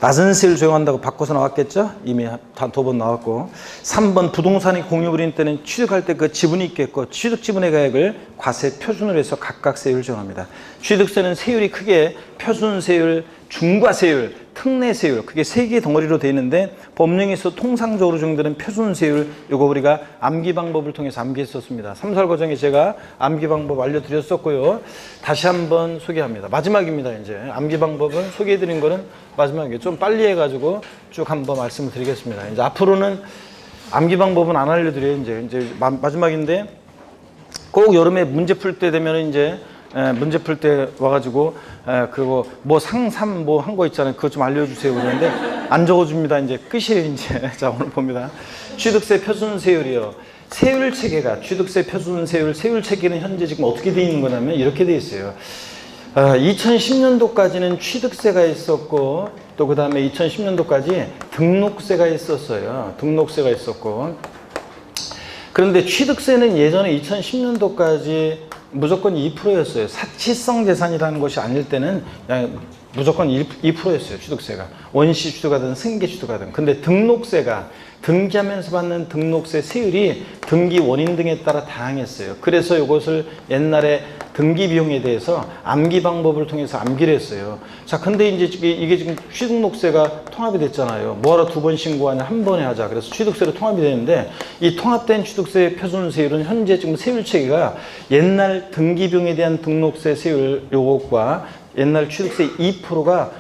낮은 세율 적용한다고 바꿔서 나왔겠죠? 이미 한 2번 나왔고. 3번 부동산이 공유물인 때는 취득할 때 그 지분이 있겠고 취득 지분의 가액을 과세 표준으로 해서 각각 세율을 정합니다. 취득세는 세율이 크게 표준세율, 중과세율, 특례세율 그게 3개의 덩어리로 되어 있는데 법령에서 통상적으로 적용되는 표준세율 이거 우리가 암기 방법을 통해서 암기했었습니다. 3, 4 과정에 제가 암기 방법 알려드렸었고요. 다시 한번 소개합니다. 마지막입니다. 이제 암기 방법을 소개해드린 거는 마지막이에요. 좀 빨리 해가지고 쭉 한번 말씀을 드리겠습니다. 이제 앞으로는 암기 방법은 안 알려드려요. 이제 마지막인데 꼭 여름에 문제 풀 때 되면 이제 문제 풀 때 와가지고 그거 뭐 상삼 뭐 한 거 있잖아요. 그거 좀 알려주세요 그러는데 안 적어줍니다. 이제 끝이에요. 이제 자 오늘 봅니다. 취득세 표준세율이요. 세율 체계가 취득세 표준세율 세율 체계는 현재 지금 어떻게 되어 있는 거냐면 이렇게 되어 있어요. 2010년도까지는 취득세가 있었고 또 그 다음에 2010년도까지 등록세가 있었어요. 등록세가 있었고 그런데 취득세는 예전에 2010년도까지 무조건 2%였어요. 사치성 재산이라는 것이 아닐 때는 그냥 무조건 2%였어요. 취득세가. 원시 취득하든 승계 취득하든. 근데 등록세가 등기하면서 받는 등록세 세율이 등기 원인 등에 따라 다양했어요. 그래서 이것을 옛날에 등기 비용에 대해서 암기 방법을 통해서 암기를 했어요. 자, 근데 이제 이게 지금 취등록세가 통합이 됐잖아요. 뭐하러 2번 신고하냐, 한 번에 하자. 그래서 취득세로 통합이 되는데 이 통합된 취득세 표준세율은 현재 지금 세율 체계가 옛날 등기 비용에 대한 등록세 세율 요것과 옛날 취득세 2%가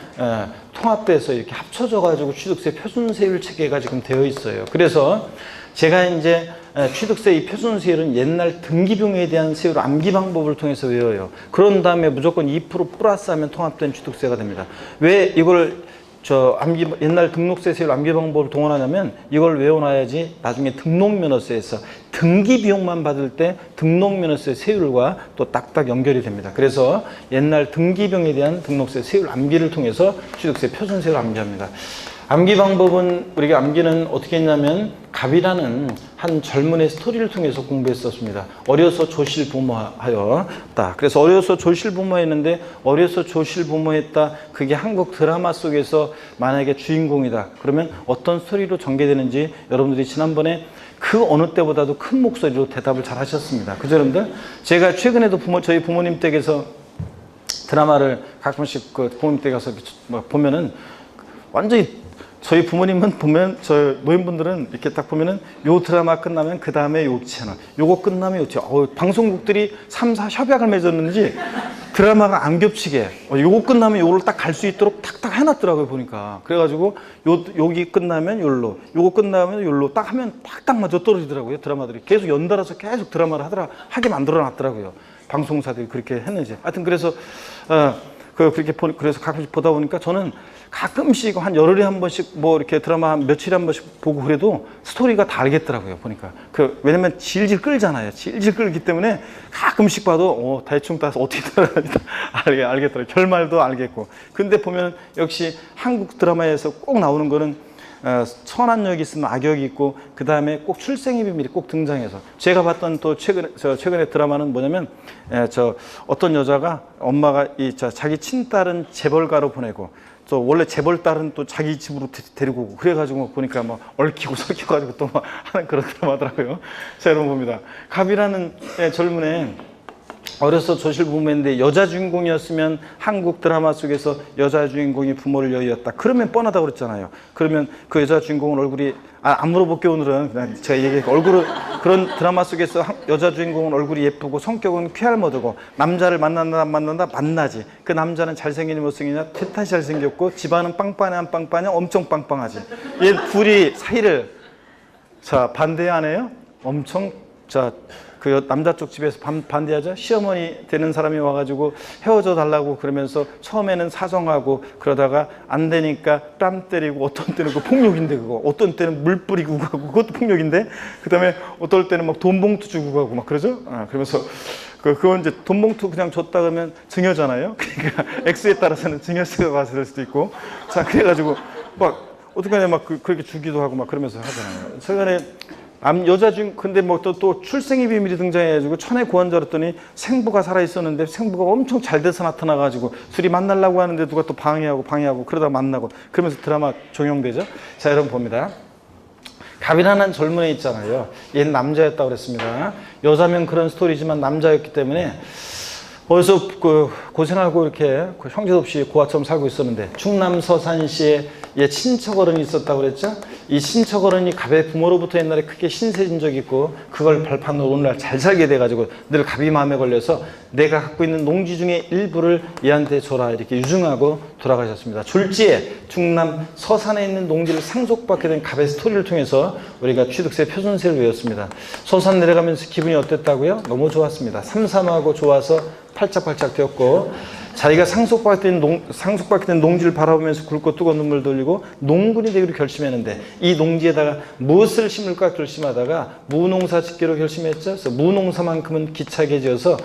통합돼서 이렇게 합쳐져 가지고 취득세 표준세율 체계가 지금 되어 있어요. 그래서 제가 이제 취득세 이 표준세율은 옛날 등기비용에 대한 세율 암기 방법을 통해서 외워요. 그런 다음에 무조건 2% 플러스하면 통합된 취득세가 됩니다. 왜 이걸 옛날 등록세 세율 암기 방법을 동원하냐면 이걸 외워놔야지 나중에 등록면허세에서 등기비용만 받을 때 등록면허세 세율과 또 딱딱 연결이 됩니다. 그래서 옛날 등기비용에 대한 등록세 세율 암기를 통해서 취득세 표준세율을 암기합니다. 암기 방법은 우리가 암기는 어떻게 했냐면 갑이라는 한 젊은의 스토리를 통해서 공부했었습니다. 어려서 조실부모하였다. 그래서 어려서 조실부모했는데 어려서 조실부모했다. 그게 한국 드라마 속에서 만약에 주인공이다. 그러면 어떤 스토리로 전개되는지 여러분들이 지난번에 그 어느 때보다도 큰 목소리로 대답을 잘 하셨습니다. 그죠 여러분들? 제가 최근에도 저희 부모님 댁에서 드라마를 가끔씩 그 부모님 댁에 가서 보면은 완전히 저희 부모님은 보면 저 노인분들은 이렇게 딱 보면은 요 드라마 끝나면 그 다음에 요 채널 요거 끝나면 요 채널 방송국들이 3, 4 협약을 맺었는지 드라마가 안 겹치게 요거 끝나면 요걸 딱 갈 수 있도록 탁탁 해놨더라고요 보니까. 그래가지고 여기 끝나면 요로 요거 끝나면 요로 딱 하면 탁딱 맞아 떨어지더라고요. 드라마들이 계속 연달아서 계속 드라마를 하게 만들어 놨더라고요. 방송사들이 그렇게 했는지 하여튼 그래서 그래서 가끔씩 보다 보니까 저는 가끔씩 한 열흘에 한 번씩 뭐 이렇게 드라마 한 며칠에 한 번씩 보고 그래도 스토리가 다 알겠더라고요 보니까. 왜냐면 질질 끌잖아요. 질질 끌기 때문에 가끔씩 봐도 대충 따서 어떻게 들어가는지 알겠더라고요. 결말도 알겠고. 근데 보면 역시 한국 드라마에서 꼭 나오는 거는 선한 역이 있으면 악역이 있고 그 다음에 꼭 출생의 비밀이 꼭 등장해서 제가 봤던 또 최근에 드라마는 뭐냐면 어떤 여자가 엄마가 자기 친딸은 재벌가로 보내고 또 원래 재벌 딸은 또 자기 집으로 데리고 오고 그래가지고 보니까 막 얽히고 설켜가지고 또 막 하는 그런 드라마더라고요. 자 여러분 봅니다. 갑이라는 젊은 애 어려서 조실부모인데 여자 주인공이었으면 한국 드라마 속에서 여자 주인공이 부모를 여의었다. 그러면 뻔하다고 그랬잖아요. 그러면 그 여자 주인공은 얼굴이 안 물어볼게 오늘은 그냥 제가 얘기해 얼굴을 그런 드라마 속에서 여자 주인공은 얼굴이 예쁘고 성격은 쾌활모드고 남자를 만난다 안 만난다 만나지. 그 남자는 잘생기냐 못생기냐 퇴탓이 잘생겼고 집안은 빵빵해 안 빵빵해 엄청 빵빵하지. 얘 둘이 사이를 반대 안 해요? 엄청 그 남자 쪽 집에서 반대하죠. 시어머니 되는 사람이 와가지고 헤어져 달라고 그러면서 처음에는 사정하고 그러다가 안 되니까 뺨 때리고 어떤 때는 그 폭력인데 그거 어떤 때는 물 뿌리고 가고 그것도 폭력인데 그 다음에 어떨 때는 막 돈봉투 주고 가고 막 그러죠. 그러면서 그건 이제 돈봉투 그냥 줬다 그러면 증여잖아요. 그러니까 액수에 따라서는 증여세가 과세될 수도 있고 그래가지고 막 어떻게 하냐 막 그렇게 주기도 하고 막 그러면서 하잖아요. 최근에 여자 중 근데 뭐 또 출생의 비밀이 등장해가지고 천의 고환자랬더니 생부가 살아 있었는데 생부가 엄청 잘 돼서 나타나가지고 둘이 만나려고 하는데 누가 또 방해하고 그러다 만나고 그러면서 드라마 종영되죠. 자, 여러분 봅니다. 가비나는 젊은 애 있잖아요. 얘는 남자였다고 그랬습니다. 여자면 그런 스토리지만 남자였기 때문에 어디서 고생하고 이렇게 형제도 없이 고아처럼 살고 있었는데 충남 서산시에 얘 친척 어른이 있었다고 그랬죠. 이 친척 어른이 갑의 부모로부터 옛날에 크게 신세진 적이 있고 그걸 발판으로 오늘날 잘 살게 돼가지고 늘 갑이 마음에 걸려서 내가 갖고 있는 농지 중에 일부를 얘한테 줘라 이렇게 유증하고 돌아가셨습니다. 졸지에 충남 서산에 있는 농지를 상속받게 된 갑의 스토리를 통해서 우리가 취득세 표준세를 외웠습니다. 서산 내려가면서 기분이 어땠다고요? 너무 좋았습니다. 삼삼하고 좋아서 팔짝팔짝 되었고 자기가 상속받게 된 농지를 바라보면서 굵고 뜨거운 눈물 돌리고 농군이 되기로 결심했는데 이 농지에다가 무엇을 심을까 결심하다가 무농사 짓기로 결심했죠. 그래서 무농사만큼은 기차게 지어서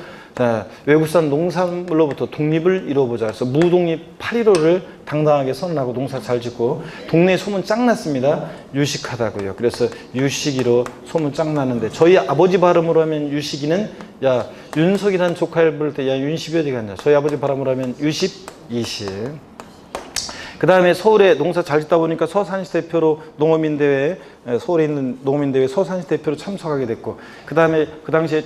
외국산 농산물로부터 독립을 이루어보자. 그래서 무독립 8.15를 당당하게 선언하고 농사 잘 짓고 동네 소문 짱 났습니다. 유식하다고요. 그래서 유식이로 소문 짱 나는데 저희 아버지 발음으로 하면 유식이는 야 윤석이라는 조카를 부를 때 야 윤십이 어디 갔냐. 저희 아버지 발음으로 하면 유십, 이십. 그 다음에 서울에 농사 잘 짓다 보니까 서산시 대표로 농어민대회, 서울에 있는 농어민대회 서산시 대표로 참석하게 됐고, 그 다음에 그 당시에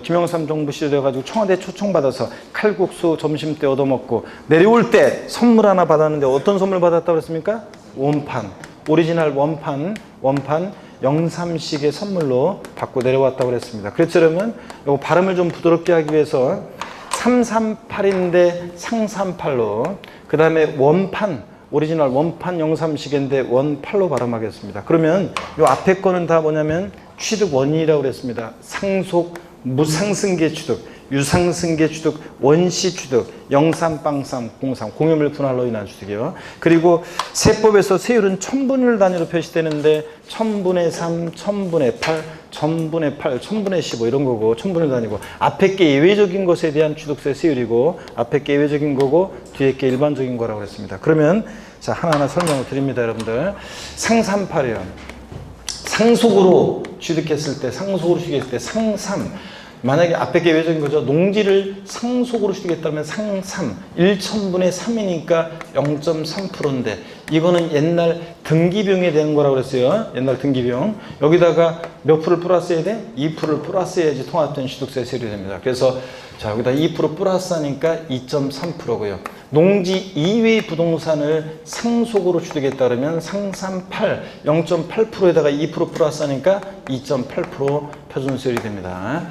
김영삼 정부 시절이어가지고 청와대 초청받아서 칼국수 점심 때 얻어먹고, 내려올 때 선물 하나 받았는데 어떤 선물 받았다고 그랬습니까? 원판, 오리지널 원판 영삼식의 선물로 받고 내려왔다고 그랬습니다. 그렇죠, 여러분? 이거 발음을 좀 부드럽게 하기 위해서 338인데 상삼팔로, 그 다음에 원판, 오리지널 원판 영삼식인데 원팔로 발음하겠습니다. 그러면 이 앞에 거는 다 뭐냐면 취득 원인이라고 그랬습니다. 상속, 무상승계 취득, 유상승계 취득, 원시 취득, 영삼빵삼, 공삼, 공유물 분할로 인한 취득이요. 그리고 세법에서 세율은 천분율 단위로 표시되는데 천분의 3, 천분의 8, 천분의 8, 천분의 15 이런 거고 천분율 단위고 앞에 게 예외적인 것에 대한 취득세 세율이고 앞에 게 예외적인 거고 뒤에 게 일반적인 거라고 했습니다. 그러면 자 하나하나 설명을 드립니다, 여러분들. 상삼팔이요. 상속으로 취득했을 때 상삼. 만약에 앞에 게 예외적인 거죠. 농지를 상속으로 취득했다면 상삼, 1천분의 3이니까 0.3%인데 이거는 옛날 등기비용에 대한 거라고 그랬어요. 옛날 등기비용. 여기다가 몇 프로를 플러스해야 돼? 2%를 플러스해야지 통합된 취득세 세율이 됩니다. 그래서 자 여기다 2% 플러스하니까 2.3%고요. 농지 이외의 부동산을 상속으로 취득했다 그러면 상삼8, 0.8%에다가 2% 플러스하니까 2.8% 표준세율이 됩니다.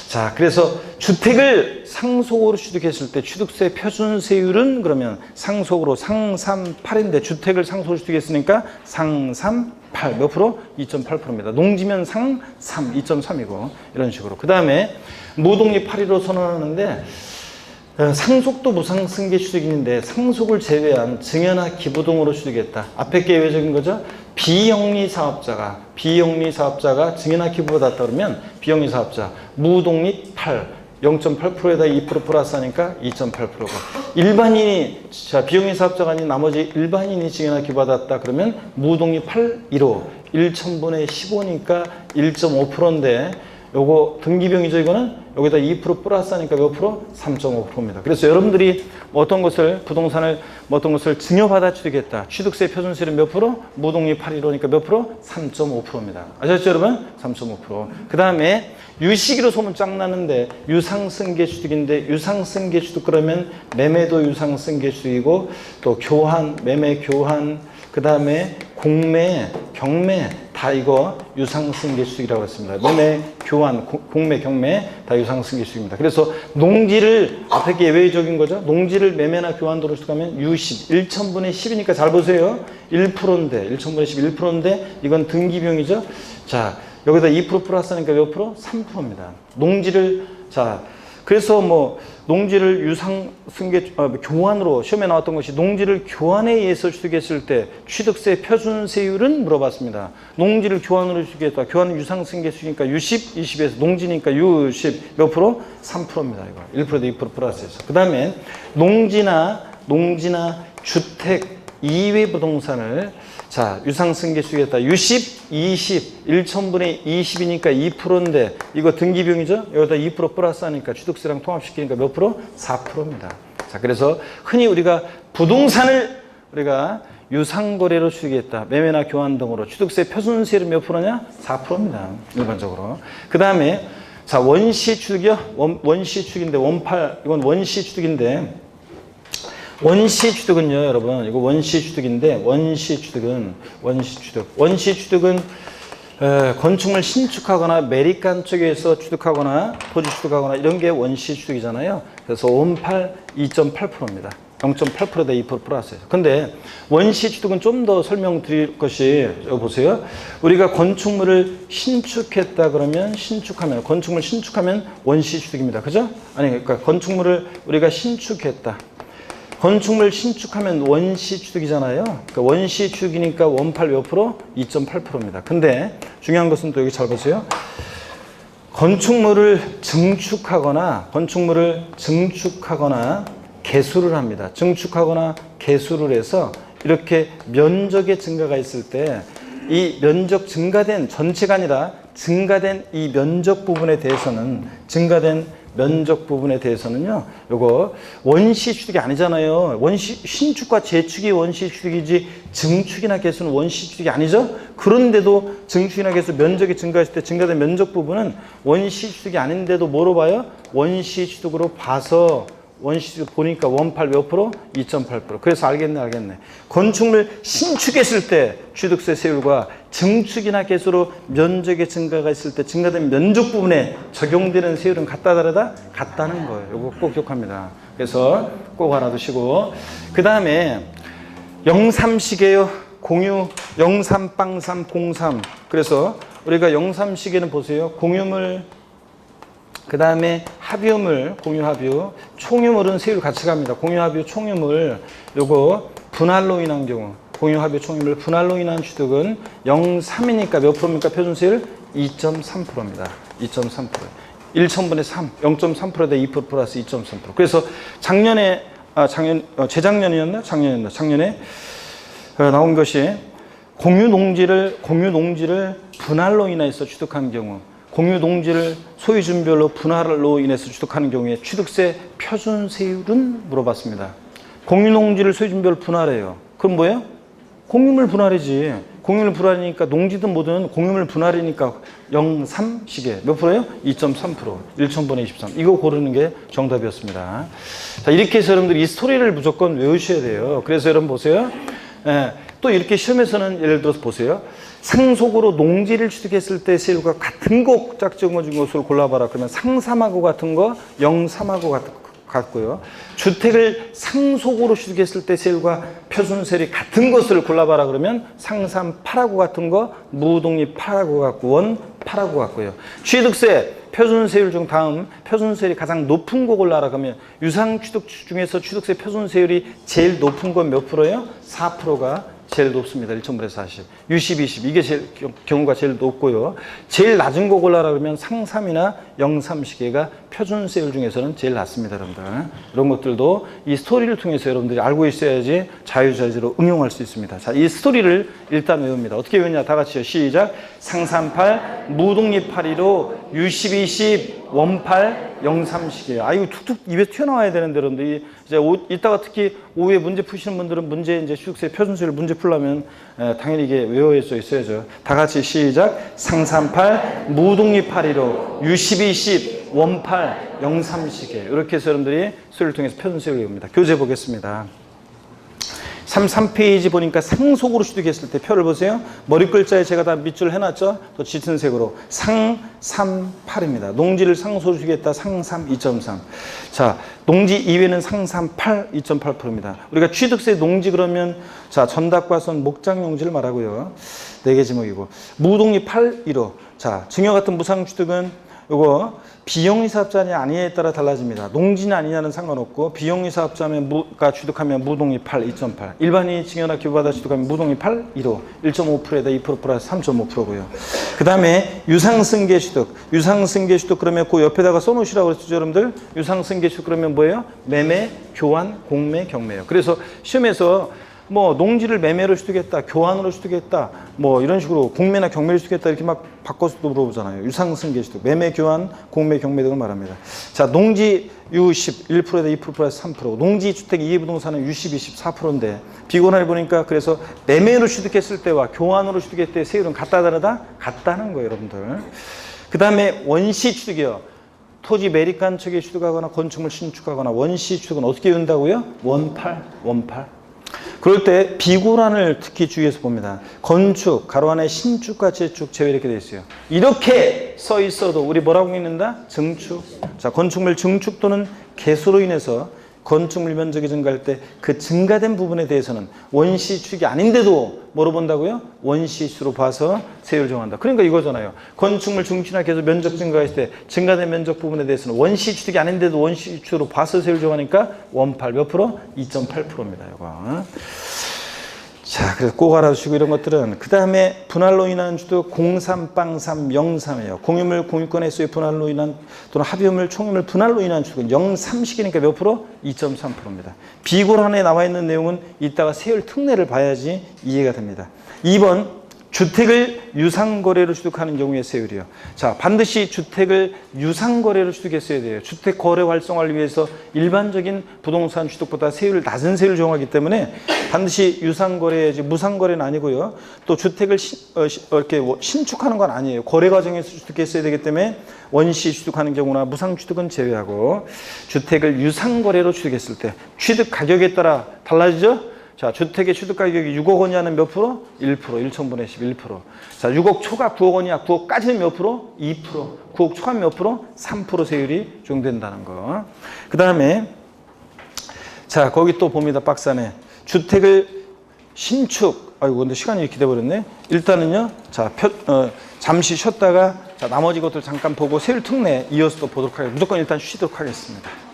자, 그래서 주택을 상속으로 취득했을 때 취득세 표준세율은 그러면 상속으로 상삼8인데 주택을 상속으로 취득했으니까 상삼8 몇 프로? 2.8%입니다. 농지면 상삼 2.3이고 이런 식으로. 그 다음에 무독립 8.15 선언하는데 상속도 무상승계 취득인데 상속을 제외한 증여나 기부 등으로 취득했다. 앞에 게 예외적인 거죠. 비영리 사업자가 증여나 기부받았다 그러면 비영리 사업자 무독립 8, 0.8%에다 2% 플러스하니까 2.8%고 일반인이 자 비영리 사업자가 아닌 나머지 일반인이 증여나 기부받았다 그러면 무독립 8.15 1천분의 15니까 1.5%인데 요거 등기비용이죠. 이거는 여기다 2% 플러스하니까 몇 프로? 3.5%입니다. 그래서 여러분들이 어떤 것을 부동산을 어떤 것을 증여받아 취득했다. 취득세 표준세율은 몇 프로? 무독립 8.15니까 몇 프로? 3.5%입니다. 아셨죠, 여러분? 3.5%. 그 다음에 유식이로 소문 짱 나는데 유상승계 취득인데 유상승계 취득 그러면 매매도 유상승계 취득이고 또 교환, 매매 교환, 그 다음에 공매, 경매 다 이거 유상승계 취득이라고 했습니다. 매매, 교환, 공매, 경매 다 유상승계 취득입니다. 그래서 농지를 앞에 게 예외적인 거죠. 농지를 매매나 교환도로 취득하면 유십, 1천분의 10이니까 잘 보세요. 1%인데 1천분의 10, 1%인데 이건 등기비용이죠. 자 여기다 2% 플러스하니까 몇 프로? 3%입니다. 농지를 자 그래서 뭐 농지를 유상승계 교환으로 시험에 나왔던 것이 농지를 교환에 의해서 취득했을 때 취득세 표준세율은 물어봤습니다. 농지를 교환으로 취득했다. 교환은 유상승계 수니까 유십, 20에서 농지니까 유십 몇 프로? 3%입니다. 이거 1%대 2% 플러스해서. 그 다음에 농지나 주택 이외 부동산을 자, 유상승계 취득했다. 60, 20, 1천분의 20이니까 2%인데 이거 등기비용이죠? 여기다 2% 플러스 하니까 취득세랑 통합시키니까 몇 프로? 4%입니다. 자, 그래서 흔히 우리가 부동산을 우리가 유상거래로 취득했다. 매매나 교환 등으로 취득세 표준세율은 몇 프로냐? 4%입니다. 일반적으로. 그 다음에 자, 원시 취득이요? 원시 취득인데 원팔 이건 원시 취득인데 원시 취득은요, 여러분. 이거 원시 취득인데 원시 취득은 건축물 신축하거나 매립간 쪽에서 취득하거나 토지 취득하거나 이런 게 원시 취득이잖아요. 그래서 원팔 2.8%입니다. 0.8%대 2% 플러스예요. 근데 원시 취득은 좀 더 설명드릴 것이 여기 보세요. 우리가 건축물을 신축했다 그러면 건축물 신축하면 원시 취득입니다. 그죠? 아니 그러니까 건축물을 우리가 신축했다. 건축물 신축하면 원시 취득이잖아요. 그러니까 원시 취득이니까 원팔 몇 프로? 2.8%입니다. 근데 중요한 것은 또 여기 잘 보세요. 건축물을 증축하거나 개수를 합니다. 증축하거나 개수를 해서 이렇게 면적의 증가가 있을 때 이 면적 증가된 전체가 아니라 증가된 이 면적 부분에 대해서는요, 요거 원시 취득이 아니잖아요. 신축과 재축이 원시 취득이지 증축이나 개수는 원시 취득이 아니죠. 그런데도 증축이나 개수 면적이 증가했을 때 증가된 면적 부분은 원시 취득이 아닌데도 뭐로 봐요? 원시 취득으로 봐서 원시 취득 보니까 원팔 몇 프로? 2.8%. 그래서 알겠네. 건축물 신축했을 때 취득세 세율과 증축이나 개수로 면적의 증가가 있을 때 증가된 면적 부분에 적용되는 세율은 같다 다르다? 같다는 거예요. 이거 꼭 기억합니다. 그래서 꼭 알아두시고 그 다음에 03시계요. 공유 03빵303 그래서 우리가 03시계는 보세요. 공유물 그 다음에 합유물, 공유합유, 총유물은 세율 같이 갑니다. 공유합유, 총유물, 요거 분할로 인한 경우, 공유합유, 총유물, 분할로 인한 취득은 0.3이니까 몇 프로입니까? 표준세율 2.3%입니다. 2.3%. 1천분의 3, 0.3% 대 2% 플러스 2.3%. 그래서 재작년에 나온 것이 공유 농지를 분할로 인해서 취득한 경우, 공유 농지를 소유주별로 분할로 인해서 취득하는 경우에 취득세 표준세율은 물어봤습니다. 공유 농지를 소유주별로 분할해요. 그럼 뭐예요? 공유물 분할이지. 공유물 분할이니까 농지든 뭐든 공유물 분할이니까 0.3시계 몇 프로예요? 2.3%. 1천분의 23. 이거 고르는 게 정답이었습니다. 자, 이렇게 해서 여러분들이 이 스토리를 무조건 외우셔야 돼요. 그래서 여러분 보세요. 또 이렇게 시험에서는 예를 들어서 보세요. 상속으로 농지를 취득했을 때 세율과 같은 거 짝지어준 것으로 골라봐라. 그러면 상삼하고 같은 거, 0.3하고 같고요. 주택을 상속으로 취득했을 때 세율과 표준세율이 같은 것을 골라봐라. 그러면 상삼 8하고 같은 거, 무독립 8하고 같고, 원 8하고 같고요. 취득세 표준세율 중 다음 표준세율이 가장 높은 거 골라라. 그러면 유상취득 중에서 취득세 표준세율이 제일 높은 건 몇 프로예요? 4%가 제일 높습니다. 1,000분의 40. 60, 20. 이게 경우가 제일 높고요. 제일 낮은 거 골라라 그러면 상삼이나 0.3시계가 표준세율 중에서는 제일 낮습니다. 여러분들. 이런 것들도 이 스토리를 통해서 여러분들이 알고 있어야지 자유자재로 응용할 수 있습니다. 자, 이 스토리를 일단 외웁니다. 어떻게 외우냐? 다 같이요. 시작. 상삼 8, 무독립 8, 1호, 60, 20, 원팔, 0.3시계요. 아, 이거 툭툭 입에서 튀어나와야 되는데, 여러분들. 이제 이따가 특히 오후에 문제 푸시는 분들은 이제 취득세 표준세율 문제 풀려면 당연히 이게 외워야 있어야죠. 다 같이 시작. 상삼 8, 무독립 8, 1호, 60, 20, 원팔, 0.3시계. 이렇게 해서 여러분들이 수를 통해서 표준세율을 외웁니다. 교재 보겠습니다. 33페이지 보니까 상속으로 취득했을 때 표를 보세요. 머리 글자에 제가 다 밑줄 해놨죠. 또 짙은 색으로 상삼8입니다. 농지를 상속으로 취득했다. 상삼 2.3. 자, 농지 이외는 상삼 8, 2.8%입니다. 우리가 취득세 농지 그러면 자, 전답과선 목장 용지를 말하고요. 4개 지목이고 무독립 8, 1호. 자, 증여 같은 무상 취득은 요거 비영리 사업자냐 아니냐에 따라 달라집니다. 농지냐 아니냐는 상관없고 비영리 사업자가 취득하면 무독립 8, 2.8. 일반인이 증여나 기부받아 취득하면 무독립 8, 1호. 1.5%에다 2% 플러스 3.5%고요. 그 다음에 유상승계 취득. 유상승계 취득 그러면 그 옆에다가 써놓으시라고 그랬죠, 여러분들? 유상승계 취득 그러면 뭐예요? 매매, 교환, 공매, 경매예요. 그래서 시험에서 뭐 농지를 매매로 취득했다, 교환으로 취득했다, 뭐 이런 식으로 공매나 경매로 취득했다 이렇게 막 바꿔서도 물어보잖아요. 유상승계 취득, 매매, 교환, 공매, 경매 등을 말합니다. 자, 농지 U10 1%에다 2% 플러스 3%, 농지 주택 이해부동산은 U10, 24%인데 비교를 보니까 그래서 매매로 취득했을 때와 교환으로 취득했을 때 세율은 같다 다르다? 같다는 거예요, 여러분들. 그 다음에 원시 취득이요. 토지 매립간 측에 취득하거나 건축물 신축하거나 원시 취득은 어떻게 된다고요? 원팔. 그럴 때 비고란을 특히 주의해서 봅니다. 건축, 가로 안에 신축과 재축, 제외 이렇게 되어 있어요. 이렇게 써 있어도 우리 뭐라고 읽는다? 증축. 자, 건축물 증축 또는 개수로 인해서 건축물 면적이 증가할 때 그 증가된 부분에 대해서는 원시 취득이 아닌데도 뭐로 본다고요? 원시수로 봐서 세율을 정한다. 그러니까 이거잖아요. 건축물 증축이나 계속 면적 증가했을 때 증가된 면적 부분에 대해서는 원시 취득이 아닌데도 원시 취득으로 봐서 세율을 정하니까 원팔 몇 프로? 2.8%입니다. 이거. 자, 그래서 꼭 알아두시고 이런 것들은 그 다음에 분할로 인한 취득 03, 빵3, 03이에요. 공유물, 공유권에서의 분할로 인한 또는 합의유물, 총유물 분할로 인한 취득은 0,3식이니까 몇 프로? 2.3%입니다. 비고란에 나와 있는 내용은 이따가 세율 특례를 봐야지 이해가 됩니다. 2번 주택을 유상거래로 취득하는 경우의 세율이요. 자, 반드시 주택을 유상거래로 취득했어야 돼요. 주택거래 활성화를 위해서 일반적인 부동산 취득보다 세율을 낮은 세율을 정하기 때문에 반드시 유상거래야지 무상거래는 아니고요. 또 주택을 이렇게 신축하는 건 아니에요. 거래 과정에서 취득했어야 되기 때문에 원시 취득하는 경우나 무상 취득은 제외하고 주택을 유상거래로 취득했을 때 취득 가격에 따라 달라지죠? 자, 주택의 취득 가격이 6억 원이 하는 몇 프로? 1%, 1천분의 11%. 자, 6억 초과 9억 원이야. 9억까지는 몇 프로? 2%. 9억 초과 몇 프로? 3% 세율이 적용된다는 거. 그 다음에, 자, 거기 또 봅니다. 박스 안에. 주택을 신축. 아이고, 근데 시간이 이렇게 돼버렸네. 일단은요, 자, 잠시 쉬었다가, 자, 나머지 것들 잠깐 보고 세율 특례 이어서 또 보도록 하겠습니다. 무조건 일단 쉬도록 하겠습니다.